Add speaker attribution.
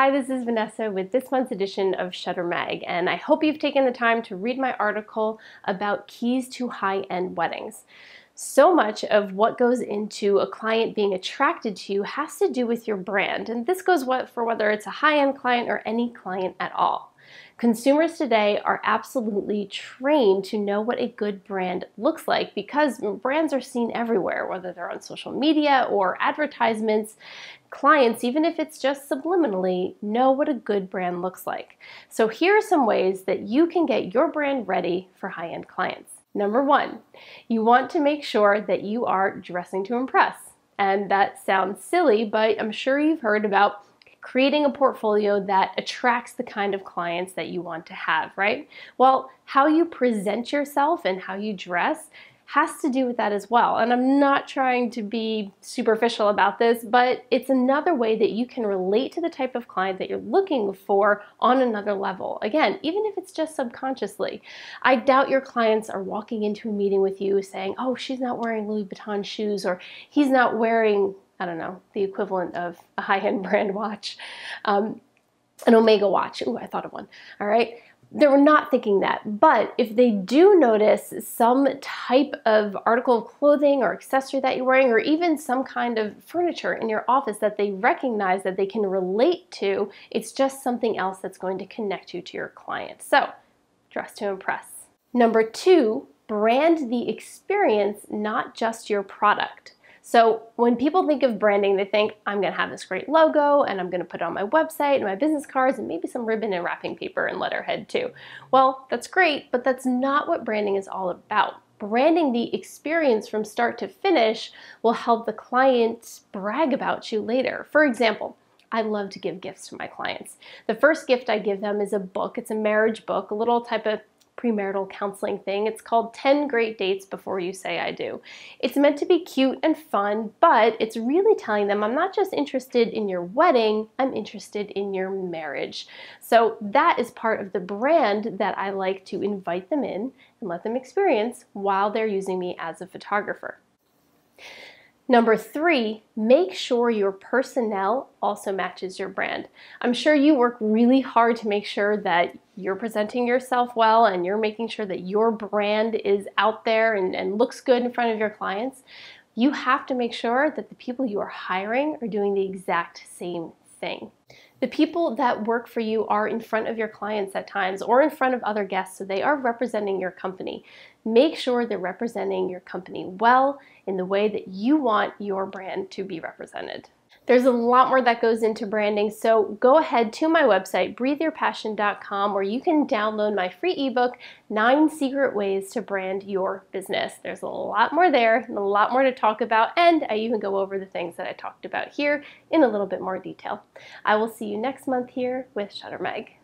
Speaker 1: Hi, this is Vanessa with this month's edition of Shutter Mag, and I hope you've taken the time to read my article about keys to high-end weddings. So much of what goes into a client being attracted to you has to do with your brand, and this goes for whether it's a high-end client or any client at all. Consumers today are absolutely trained to know what a good brand looks like because brands are seen everywhere, whether they're on social media or advertisements. Clients, even if it's just subliminally, know what a good brand looks like. So here are some ways that you can get your brand ready for high-end clients. Number one, you want to make sure that you are dressing to impress. And that sounds silly, but I'm sure you've heard about creating a portfolio that attracts the kind of clients that you want to have, right? Well, how you present yourself and how you dress has to do with that as well. And I'm not trying to be superficial about this, but it's another way that you can relate to the type of client that you're looking for on another level. Again, even if it's just subconsciously. I doubt your clients are walking into a meeting with you saying, oh, she's not wearing Louis Vuitton shoes, or he's not wearing, I don't know, the equivalent of a high-end brand watch, an Omega watch. Ooh, I thought of one. All right. They were not thinking that, but if they do notice some type of article of clothing or accessory that you're wearing, or even some kind of furniture in your office that they recognize that they can relate to, it's just something else that's going to connect you to your client. So, dress to impress. Number two, brand the experience, not just your product. So when people think of branding, they think, I'm gonna have this great logo and I'm gonna put it on my website and my business cards and maybe some ribbon and wrapping paper and letterhead too. Well, that's great, but that's not what branding is all about. Branding the experience from start to finish will help the client brag about you later. For example, I love to give gifts to my clients. The first gift I give them is a book. It's a marriage book, a little type of premarital counseling thing. It's called 10 Great Dates Before You Say I Do. It's meant to be cute and fun, but it's really telling them I'm not just interested in your wedding, I'm interested in your marriage. So that is part of the brand that I like to invite them in and let them experience while they're using me as a photographer. Number three, make sure your personnel also matches your brand. I'm sure you work really hard to make sure that you're presenting yourself well and you're making sure that your brand is out there and looks good in front of your clients. You have to make sure that the people you are hiring are doing the exact same thing. The people that work for you are in front of your clients at times or in front of other guests, so they are representing your company. Make sure they're representing your company well in the way that you want your brand to be represented. There's a lot more that goes into branding, so go ahead to my website, breatheyourpassion.com, where you can download my free ebook, 9 Secret Ways to Brand Your Business. There's a lot more there and a lot more to talk about, and I even go over the things that I talked about here in a little bit more detail. I will see you next month here with Shutter Mag.